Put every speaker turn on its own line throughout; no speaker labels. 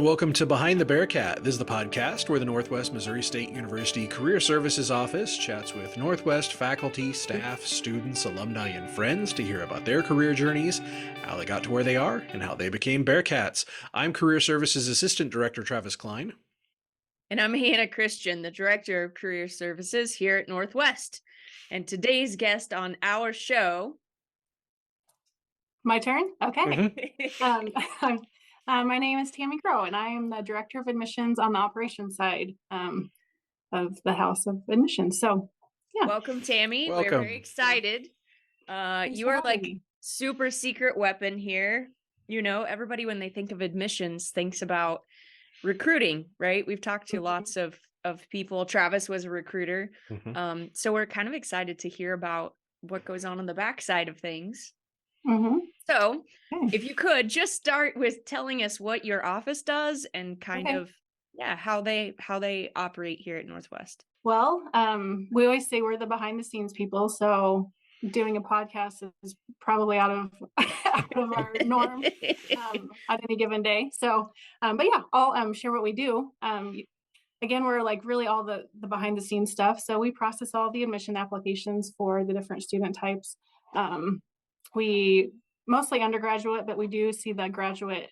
welcome to Behind the Bearcat. This is the podcast where the Northwest Missouri State University Career Services Office chats with Northwest faculty, staff, students, alumni, and friends to hear about their career journeys, how they got to where they are, and how they became Bearcats. I'm Career Services Assistant Director Travis Klein.
And I'm Hannah Christian, the Director of Career Services here at Northwest. And today's guest on our show...
My turn? Okay. My name is Tammi, and I am the Director of Admissions on the operations side of the House of Admissions. So, yeah.
Welcome, Tammi.
Welcome.
We're very excited. You are like super secret weapon here. You know, everybody, when they think of admissions, thinks about recruiting, right? We've talked to lots of people. Travis was a recruiter. So we're kind of excited to hear about what goes on the backside of things. So if you could just start with telling us what your office does and kind of, how they operate here at Northwest.
Well, we always say we're the behind the scenes people. So doing a podcast is probably out of our norm at any given day. So, but yeah, I'll share what we do. Again, we're like really all the behind the scenes stuff. So we process all the admission applications for the different student types. We mostly undergraduate, but we do see the graduate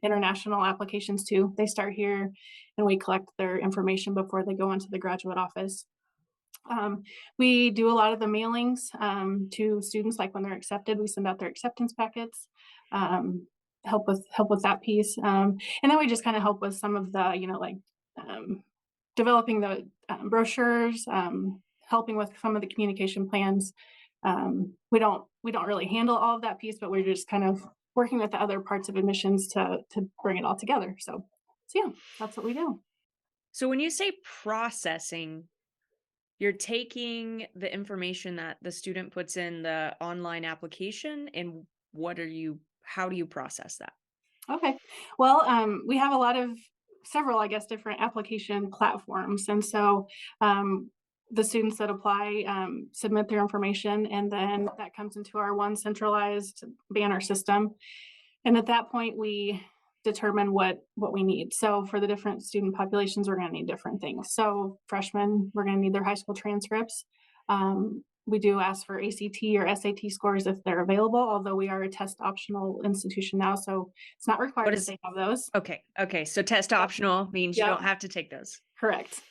international applications too. They start here and we collect their information before they go into the graduate office. We do a lot of the mailings to students, like when they're accepted, we send out their acceptance packets, help with that piece. And then we just kind of help with some of the, developing the brochures, helping with some of the communication plans. We don't really handle all of that piece, but we're just kind of working with the other parts of admissions to bring it all together. So yeah, that's what we do.
So when you say processing, you're taking the information that the student puts in the online application, and how do you process that?
Okay. Well, we have several, different application platforms. And so the students that apply submit their information, and then that comes into our one centralized banner system. And at that point, we determine what we need. So for the different student populations, we're going to need different things. So freshmen, we're going to need their high school transcripts. We do ask for ACT or SAT scores if they're available, although we are a test optional institution now, so it's not required that they have those.
Okay. So test optional means you don't have to take those.
Correct.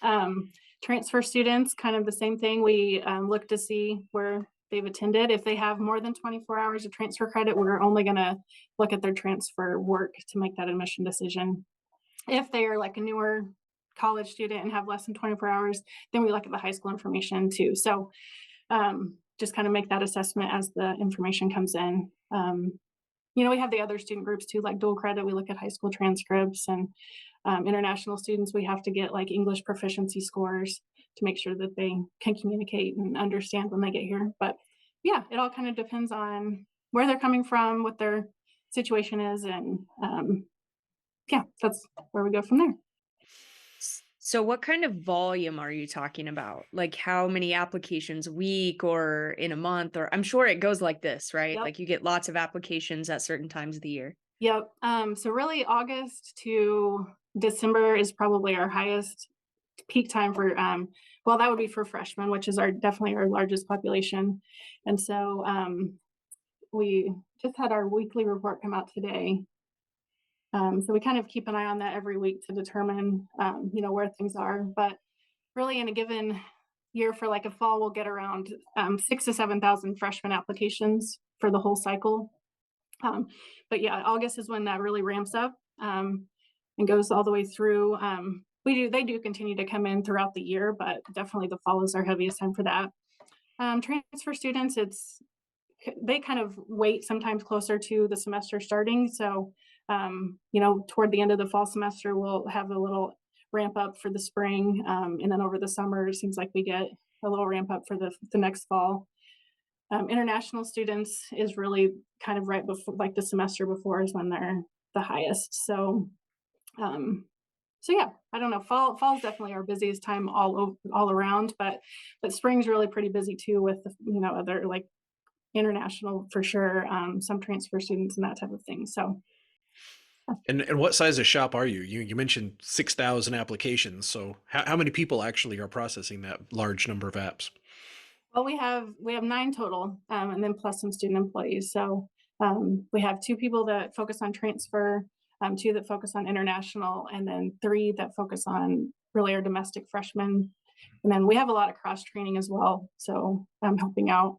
Transfer students, kind of the same thing. We look to see where they've attended. If they have more than 24 hours of transfer credit, we're only going to look at their transfer work to make that admission decision. If they are like a newer college student and have less than 24 hours, then we look at the high school information too. So just kind of make that assessment as the information comes in. We have the other student groups too, like dual credit. We look at high school transcripts, and international students, we have to get like English proficiency scores to make sure that they can communicate and understand when they get here. But yeah, it all kind of depends on where they're coming from, what their situation is. And that's where we go from there.
So what kind of volume are you talking about? Like how many applications a week or in a month? Or I'm sure it goes like this, right?
Yep.
Like you get lots of applications at certain times of the year.
Yep. So really August to December is probably our highest peak time for, that would be for freshmen, which is definitely our largest population. And so we just had our weekly report come out today. So we kind of keep an eye on that every week to determine, where things are. But really in a given year for like a fall, we'll get around 6,000 to 7,000 freshman applications for the whole cycle. But yeah, August is when that really ramps up and goes all the way through. They do continue to come in throughout the year, but definitely the fall is our heaviest time for that. Transfer students, they kind of wait sometimes closer to the semester starting. So, toward the end of the fall semester, we'll have a little ramp up for the spring. And then over the summer, it seems like we get a little ramp up for the next fall. International students is really kind of right before, like the semester before is when they're the highest. So yeah, I don't know. Fall is definitely our busiest time all around, but spring's really pretty busy too with other like international for sure, some transfer students and that type of thing. So
And what size of shop are you? You mentioned 6,000 applications. So how many people actually are processing that large number of apps?
Well, we have 9 total, and then plus some student employees. So we have 2 people that focus on transfer, 2 that focus on international, and then 3 that focus on really our domestic freshmen. And then we have a lot of cross training as well. So I'm helping out.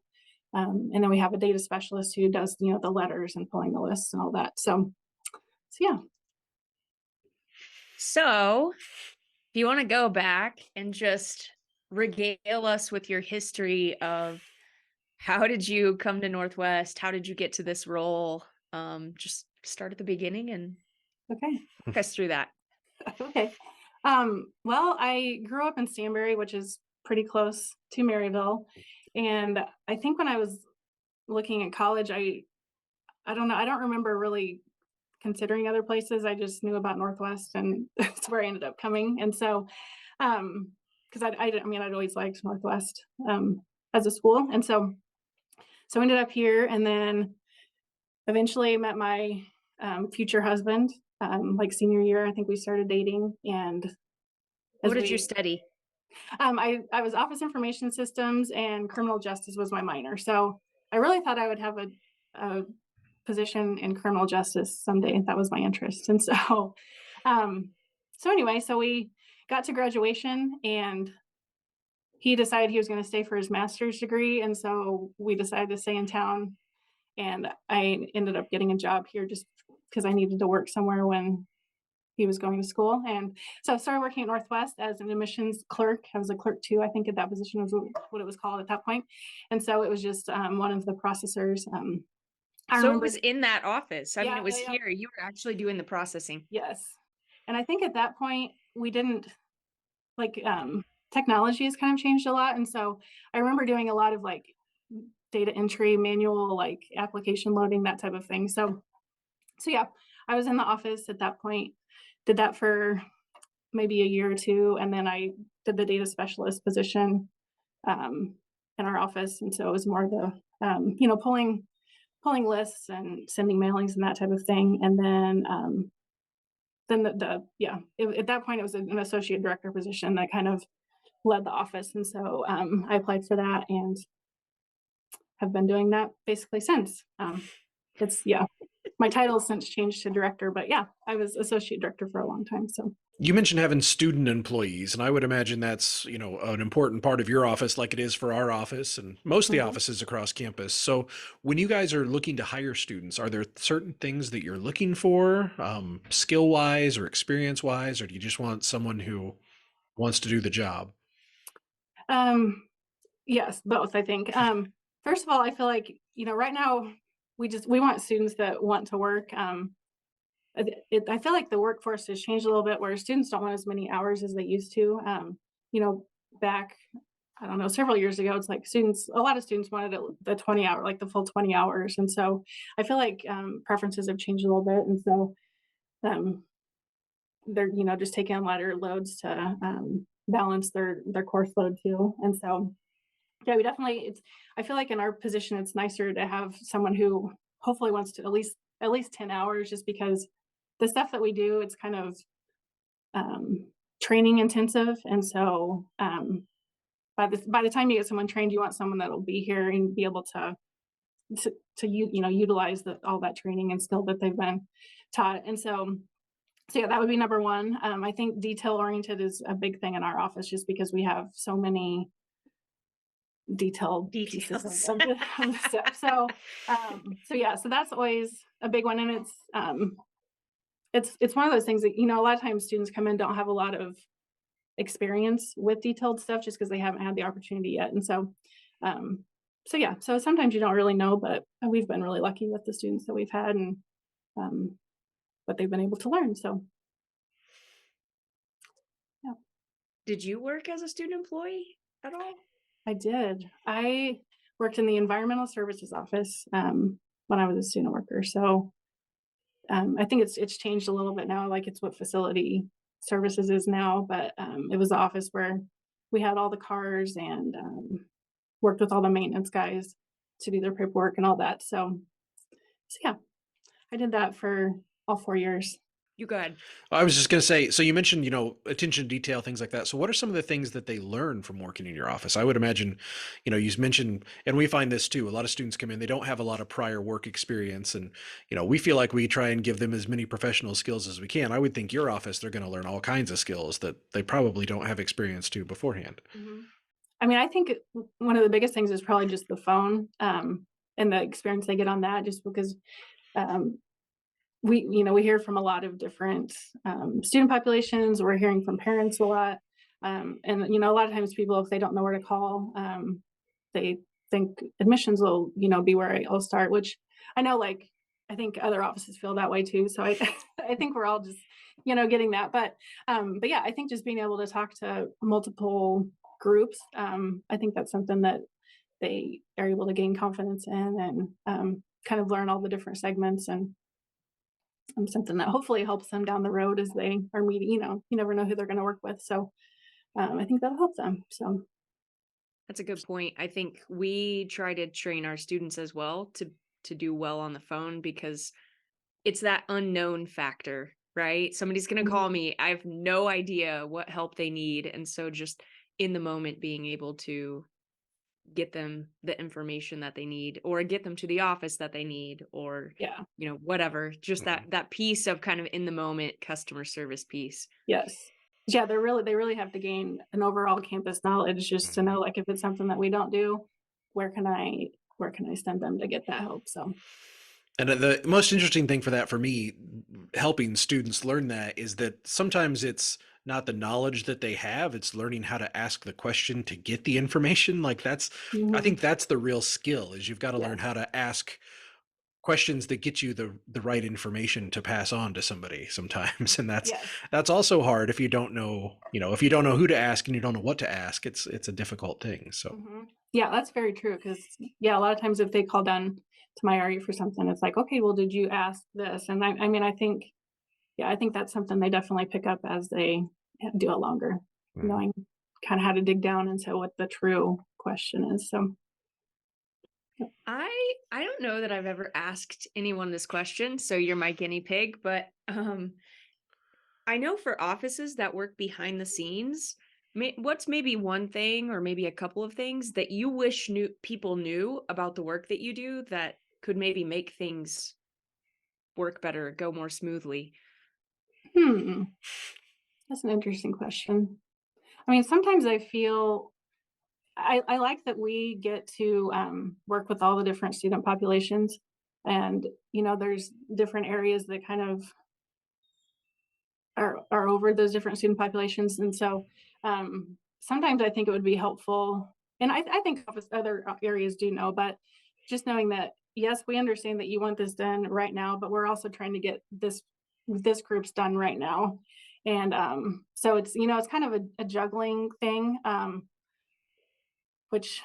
And then we have a data specialist who does, the letters and pulling the lists and all that. So yeah.
So, if you want to go back and just regale us with your history of how did you come to Northwest? How did you get to this role? Just start at the beginning and
Okay.
walk us through that.
Okay. Well, I grew up in Stanberry, which is pretty close to Maryville. And I think when I was looking at college, I don't know, I don't remember really considering other places. I just knew about Northwest and that's where I ended up coming. And so because I mean, I'd always liked Northwest as a school. And so I ended up here and then eventually met my future husband like senior year. I think we started dating and
What
as
did you
we
study?
I was office information systems and criminal justice was my minor. So I really thought I would have a position in criminal justice someday. That was my interest. And so, so anyway, so we got to graduation and he decided he was going to stay for his master's degree. And so we decided to stay in town and I ended up getting a job here just because I needed to work somewhere when he was going to school. And so I started working at Northwest as an admissions clerk. I was a clerk too, I think at that position was what it was called at that point. And so it was just one of the processors. I
So it
remember,
was in that office. I mean,
yeah,
it was
yeah,
here. You were actually doing the processing.
yes. And I think at that point we didn't like technology has kind of changed a lot. And so I remember doing a lot of like data entry, manual, like application loading, that type of thing. So yeah, I was in the office at that point, did that for maybe a year or 2, and then I did the data specialist position um, in our office, and so it was more the pulling lists and sending mailings and that type of thing, and then at that point it was an associate director position that kind of led the office, and so I applied for that and have been doing that basically since. It's my title has since changed to director, but yeah, I was associate director for a long time. So
You mentioned having student employees, and I would imagine that's, an important part of your office like it is for our office and most of the
mhm.
offices across campus. So when you guys are looking to hire students, are there certain things that you're looking for, skill wise or experience wise, or do you just want someone who wants to do the job?
um, yes, both, I think. First of all, I feel like, right now we want students that want to work. I feel like the workforce has changed a little bit where students don't want as many hours as they used to. You know, back, I don't know, several years ago, it's like a lot of students wanted the 20 hour, like the full 20 hours. And so I feel like preferences have changed a little bit. And so um, they're, just taking on lighter loads to balance their course load too. And so yeah, we definitely I feel like in our position it's nicer to have someone who hopefully wants to at least 10 hours just because the stuff that we do, it's kind of training intensive. And so by the time you get someone trained, you want someone that'll be here and be able to utilize all that training and skill that they've been taught. And so yeah, that would be number one. I think detail oriented is a big thing in our office just because we have so many detailed pieces
Details.
of the stuff. So yeah, so that's always a big one. And it's one of those things that, a lot of times students come in, don't have a lot of experience with detailed stuff just because they haven't had the opportunity yet. And um, so yeah, so sometimes you don't really know, but we've been really lucky with the students that we've had and um, what they've been able to learn. So yeah,
Did you work as a student employee at all?
I did. I worked in the environmental services office when I was a student worker. So I think it's changed a little bit now, like it's what facility services is now, but it was the office where we had all the cars and worked with all the maintenance guys to do their paperwork and all that. So yeah, I did that for all 4 years.
You go ahead.
I was just going to say, so you mentioned, attention to detail, things like that. So what are some of the things that they learn from working in your office? I would imagine, you mentioned, and we find this too, a lot of students come in, they don't have a lot of prior work experience. And, we feel like we try and give them as many professional skills as we can. I would think your office, they're going to learn all kinds of skills that they probably don't have experience to beforehand.
I mean, I think one of the biggest things is probably just the phone, and the experience they get on that, just because um, we hear from a lot of different student populations. We're hearing from parents a lot, and a lot of times people, if they don't know where to call, they think admissions will be where I'll start. Which I know, like, I think other offices feel that way too. So I I think we're all just getting that. But yeah, I think just being able to talk to multiple groups, I think that's something that they are able to gain confidence in, and kind of learn all the different segments, and something that hopefully helps them down the road as they are meeting. You never know who they're going to work with, so I think that'll help them. So
That's a good point. I think we try to train our students as well to do well on the phone, because it's that unknown factor, right? Somebody's going to call me. I have no idea what help they need. And so just in the moment, being able to get them the information that they need, or get them to the office that they need, or,
yeah,
whatever, just that piece of kind of in the moment customer service piece.
yes, yeah, they really have to gain an overall campus knowledge, just to know, like, if it's something that we don't do, where can I send them to get that help. So
And the most interesting thing for that, for me, helping students learn that, is that sometimes it's not the knowledge that they have, it's learning how to ask the question to get the information. Like I think that's the real skill, is you've got to learn
yes,
how to ask questions that get you the right information to pass on to somebody sometimes. And
yes.
that's also hard if you don't know, if you don't know who to ask and you don't know what to ask, it's a difficult thing. So
Yeah, that's very true. Because yeah, a lot of times if they call down to my area for something, it's like, okay, well, did you ask this? And I mean, I think, yeah, I think that's something they definitely pick up as they do it longer, knowing kind of how to dig down into what the true question is. So
I don't know that I've ever asked anyone this question, so you're my guinea pig, but I know for offices that work behind the scenes, what's maybe one thing or maybe a couple of things that you wish people knew about the work that you do that could maybe make things work better, go more smoothly?
hmm, that's an interesting question. I mean, sometimes I feel I like that we get to work with all the different student populations, and there's different areas that kind of are over those different student populations. And so sometimes I think it would be helpful, and I think other areas do know, but just knowing that, yes, we understand that you want this done right now, but we're also trying to get this group's done right now. And so it's kind of a juggling thing, which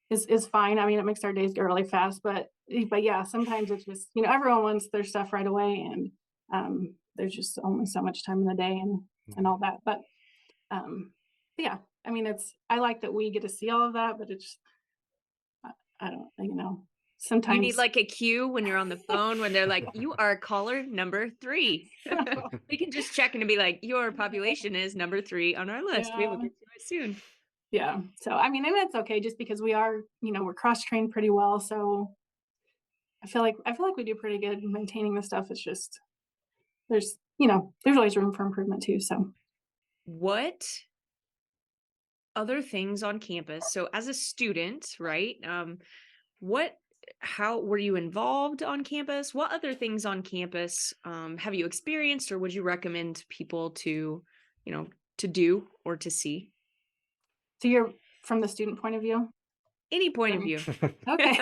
is fine. I mean, it makes our days go really fast, but yeah, sometimes it's just everyone wants their stuff right away, and there's just only so much time in the day, and all that. Um, but yeah, I mean, I like that we get to see all of that, but it's I don't
You need
sometimes.
like a cue when you're on the phone when they're like, "You are caller number 3." We can just check in and be like, "Your population is number 3 on our list. We will
Yeah,
get to it soon."
yeah. So I mean, and it's okay, just because we are we're cross trained pretty well, so I feel like we do pretty good in maintaining the stuff. It's just there's always room for improvement too. So
What other things on campus? So as a student, right? What how were you involved on campus? What other things on campus have you experienced, or would you recommend people you know, to do or to see?
so you're from the student point of view.
Any point of view.
Okay.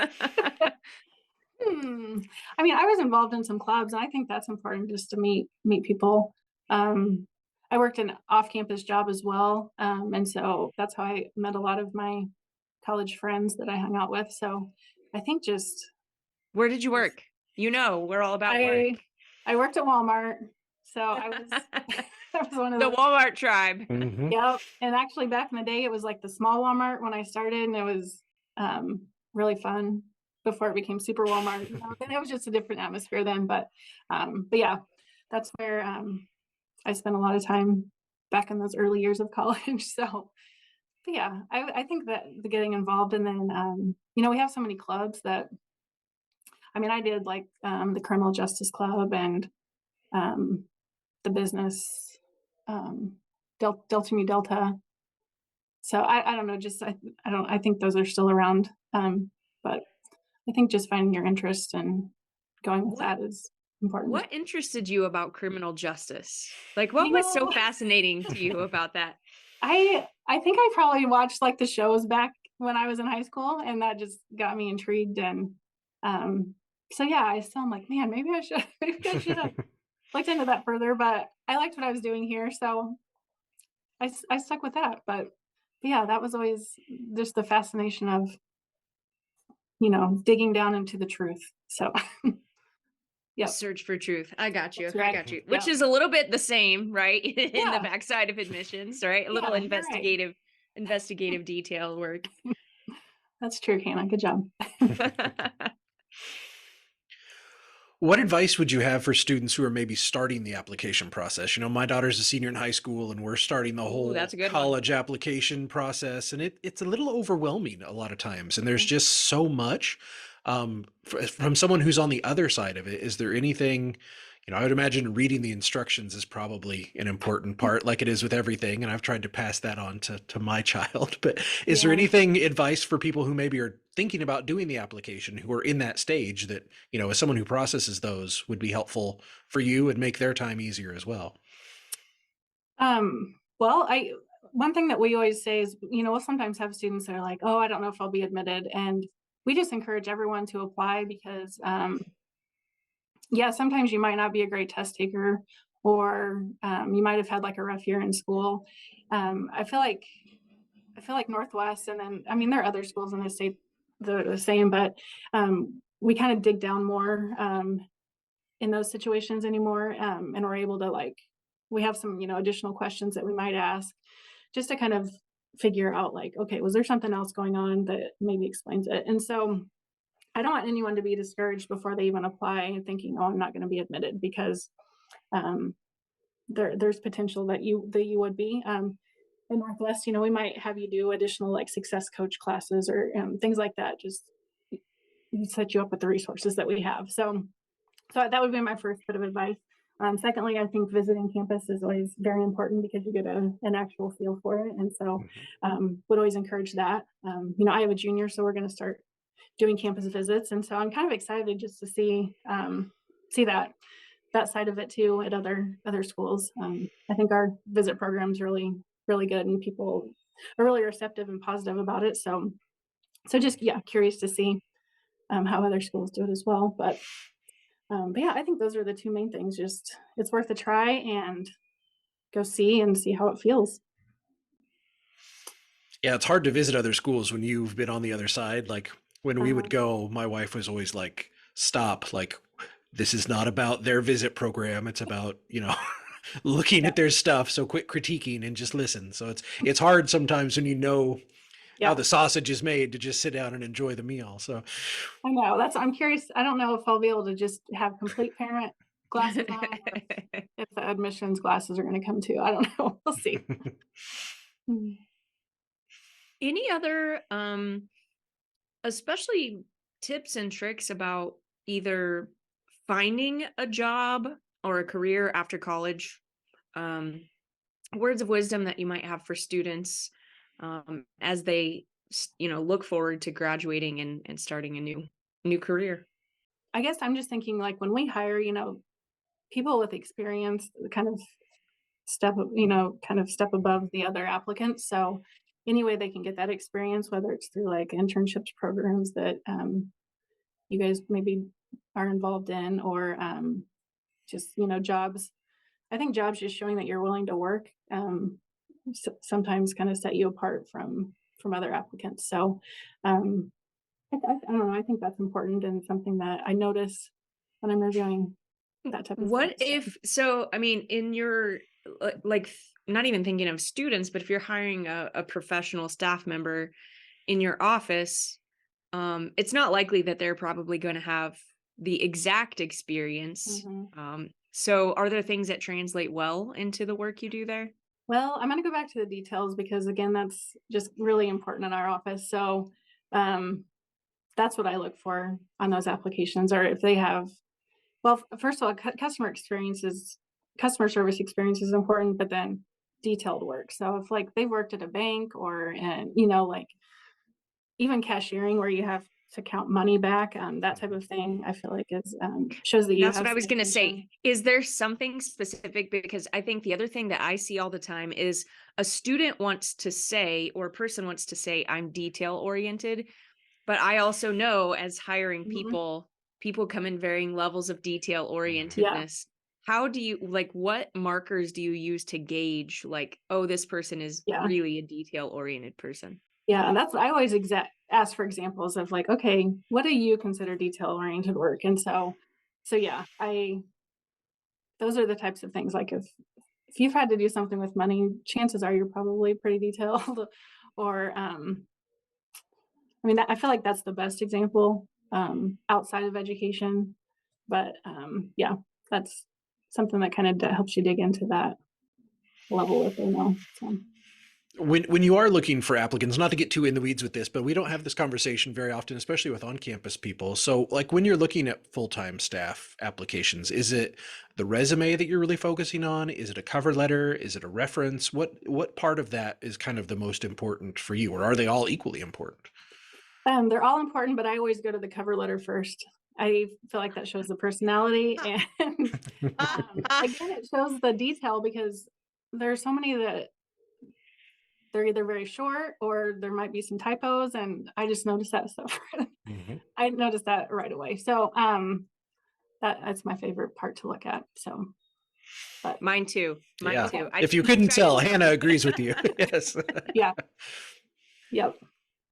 I mean, I was involved in some clubs, and I think that's important, just to meet people. Um, I worked an off-campus job as well, and so that's how I met a lot of my college friends that I hung out with. So I think
Where did you
just
work? We're all about work.
I worked at Walmart, so I was I was one of
The
those.
Walmart tribe.
Yep, and actually back in the day, it was like the small Walmart when I started, and it was really fun before it became super Walmart. And it was just a different atmosphere then. But yeah, that's where I spent a lot of time back in those early years of college. So, but yeah, I think that the getting involved, and then we have so many clubs that I mean, I did like the Criminal Justice Club and um, the business Delta Mu Delta. So I don't know, just I think those are still around. But I think just finding your interest and going with
What
that is important.
what interested you about criminal justice? Like, what
You
was so
know,
fascinating to you about that?
I think I probably watched like the shows back when I was in high school, and that just got me intrigued. And so yeah, I still am like, man, maybe I should maybe I should have looked into that further. But I liked what I was doing here, so I stuck with that. But yeah, that was always just the fascination of digging down into the truth. So yep,
Search for truth. I got you.
that's
I
right.
got you. Which
Yeah,
is a little bit the same, right? In the
yeah,
backside of admissions, right? A little
yeah. You're right.
investigative detail work.
That's true, Hannah. Good job.
What advice would you have for students who are maybe starting the application process? My daughter's a senior in high school and we're starting the
Ooh,
whole
that's a good one.
college application process, and it's a little overwhelming a lot of times. And there's
Mhm.
just so much. From someone who's on the other side of it, is there anything, I would imagine reading the instructions is probably an important part, like it is with everything. And I've tried to pass that on to my child. But is there
Yeah.
anything advice for people who maybe are thinking about doing the application, who are in that stage, that, as someone who processes those, would be helpful for you and make their time easier as well?
Well, I one thing that we always say is, we'll sometimes have students that are like, "Oh, I don't know if I'll be admitted," and we just encourage everyone to apply because, yeah, sometimes you might not be a great test taker, or you might have had like a rough year in school. I feel like Northwest, and then I mean there are other schools in the state that are the same, but we kind of dig down more in those situations anymore, and we're able to we have some additional questions that we might ask just to kind of figure out like, okay, was there something else going on that maybe explains it? And so I don't want anyone to be discouraged before they even apply thinking, oh, I'm not going to be admitted, because um, there's potential that you would be. In Northwest, we might have you do additional like success coach classes or things like that. Just set you up with the resources that we have. So that would be my first bit of advice. Secondly, I think visiting campus is always very important because you get an actual feel for it. And so would always encourage that. I have a junior, so we're going to start doing campus visits. And so I'm kind of excited just to see that side of it too at other schools. I think our visit program is really, really good, and people are really receptive and positive about it. So just, yeah, curious to see how other schools do it as well. But yeah, I think those are the two main things. Just it's worth a try, and go see how it feels.
Yeah, it's hard to visit other schools when you've been on the other side. Like when we would
Uh,
go, my wife was always like, stop, like, this is not about their visit program. It's about, looking
yeah,
at their stuff. So quit critiquing and just listen. So it's hard sometimes when you know how
yeah,
the sausage is made to just sit down and enjoy the meal. So
I know. I'm curious. I don't know if I'll be able to just have complete parent glasses on, or if the admissions glasses are going to come too. I don't know. We'll see. Mm.
Any other especially tips and tricks about either finding a job or a career after college? Um Words of wisdom that you might have for students as they look forward to graduating and starting a new career.
I guess I'm just thinking like when we hire, people with experience, kind of step above the other applicants. So any way they can get that experience, whether it's through like internships programs that you guys maybe are involved in, or just jobs. I think jobs just showing that you're willing to work sometimes kind of set you apart from other applicants. So I don't know. I think that's important and something that I notice when I'm reviewing that type of
What
stuff.
if so I mean in your not even thinking of students, but if you're hiring a professional staff member in your office, it's not likely that they're probably going to have the exact experience
Mhm.
So are there things that translate well into the work you do there?
Well, I'm gonna go back to the details because again, that's just really important in our office. So um, that's what I look for on those applications, or if they have, well, first of all, customer service experience is important, but then detailed work. So if like they've worked at a bank or in, like even cashiering where you have to count money back, that type of thing, I feel like is shows that you
That's
have
what I
some
was going to say.
attention.
Is there something specific? Because I think the other thing that I see all the time is a student wants to say, or a person wants to say, I'm detail oriented. But I also know as hiring
Mhm.
people come in varying levels of detail
Yeah,
orientedness. How do you like what markers do you use to gauge like, oh, this person is
yeah.
really a detail oriented person?
Yeah, and that's I always ask for examples of like, okay, what do you consider detail-oriented work? And so yeah, I those are the types of things like if you've had to do something with money, chances are you're probably pretty detailed. Or I mean, I feel like that's the best example outside of education. But yeah, that's something that kind of helps you dig into that level if they know. So
When you are looking for applicants, not to get too in the weeds with this, but we don't have this conversation very often, especially with on-campus people. So, like when you're looking at full-time staff applications, is it the resume that you're really focusing on? Is it a cover letter? Is it a reference? What part of that is kind of the most important for you, or are they all equally important?
they're all important, but I always go to the cover letter first. I feel like that shows the personality, and again, it shows the detail because there are so many that they're either very short or there might be some typos, and I just noticed that stuff.
Mhm.
I noticed that right away. So that's my favorite part to look at. So, but
Mine too. Mine
Yeah.
too.
If you
I
couldn't
try to
tell, Hannah agrees with you. Yes.
yeah, yep,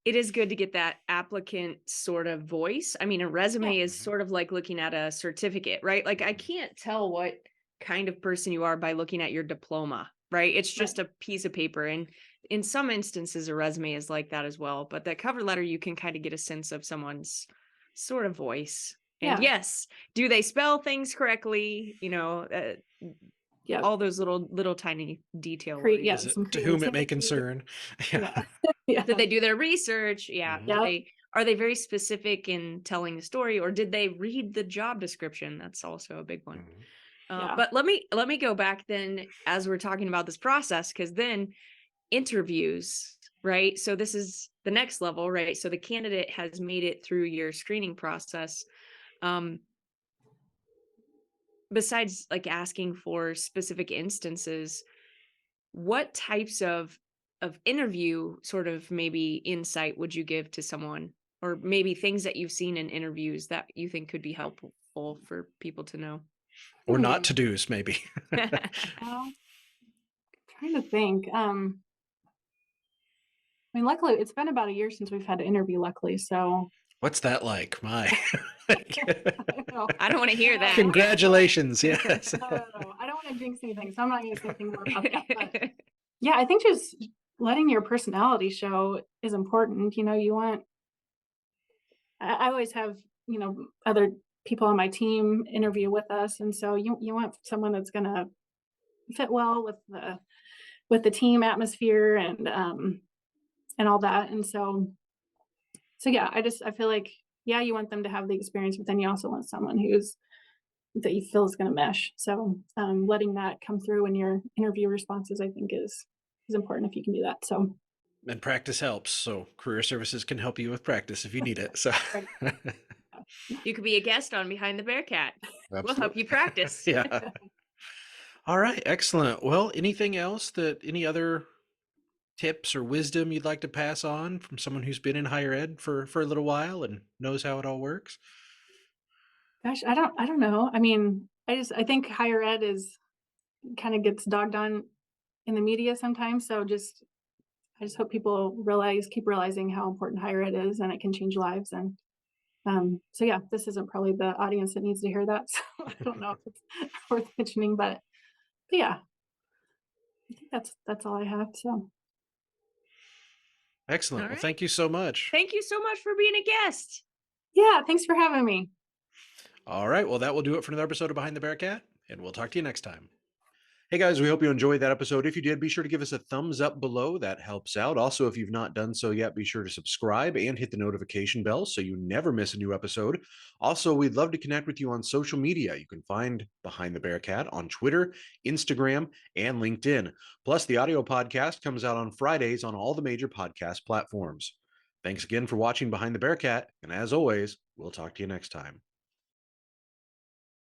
it is good to get that applicant sort of voice. I mean, a
yeah,
resume is sort of like looking at a certificate, right? Like I can't tell what kind of person you are by looking at your diploma, right? It's
right,
just a piece of paper. And in some instances, a resume is like that as well. But that cover letter, you can kind of get a sense of someone's sort of voice. And
yeah,
yes, do they spell things correctly?
yep.
All those little tiny detail
Create, yeah,
Is it
oriented.
some
to whom it may
creativity.
concern?
Yeah,
Yeah.
yeah,
Did they do their research? Yeah.
Mhm.
Did
yep.
they are they very specific in telling the story, or did they read the job description? That's also a big one.
Mhm.
Yeah.
But let me go back then as we're talking about this process, because then interviews, right? So this is the next level, right? So the candidate has made it through your screening process. Um, Besides like asking for specific instances, what types of interview sort of maybe insight would you give to someone, or maybe things that you've seen in interviews that you think could be helpful for people to know?
Or not
Hmm.
to do's, maybe.
Well, trying to think. I mean, luckily, it's been about a year since we've had to interview. Luckily, so
What's that like? My.
I don't know.
I don't want to hear that.
Congratulations. Yes.
No. I don't want to jinx anything, so I'm not going to say anything more about that. But yeah, I think just letting your personality show is important. You want. I always have other people on my team interview with us, and so you want someone that's going to fit well with the team atmosphere and all that. And so yeah, I feel like yeah, you want them to have the experience, but then you also want someone that you feel is going to mesh. So letting that come through in your interview responses, I think is important if you can do that. So
And practice helps. So career services can help you with practice if you need it. So
right.
You could be a guest on Behind the Bearcat. We'll help you
absolutely.
practice.
Yeah. All right. Excellent. Well, anything else any other tips or wisdom you'd like to pass on from someone who's been in higher ed for a little while and knows how it all works?
Gosh, I don't know. I mean, I think higher ed is kind of gets dogged on in the media sometimes. So I just hope people keep realizing how important higher ed is, and it can change lives. And so yeah, this isn't probably the audience that needs to hear that. So I don't know if it's worth mentioning, but yeah, I think that's all I have. So
Excellent.
All
Well,
right.
thank you so much.
Thank you so much for being a guest.
yeah, thanks for having me.
All right. Well, that will do it for another episode of Behind the Bearcat. and we'll talk to you next time. Hey guys, we hope you enjoyed that episode. If you did, be sure to give us a thumbs up below. That helps out. Also, if you've not done so yet, be sure to subscribe and hit the notification bell so you never miss a new episode. Also, we'd love to connect with you on social media. You can find Behind the Bearcat on Twitter, Instagram, and LinkedIn. Plus, the audio podcast comes out on Fridays on all the major podcast platforms. Thanks again for watching Behind the Bearcat, and as always, we'll talk to you next time.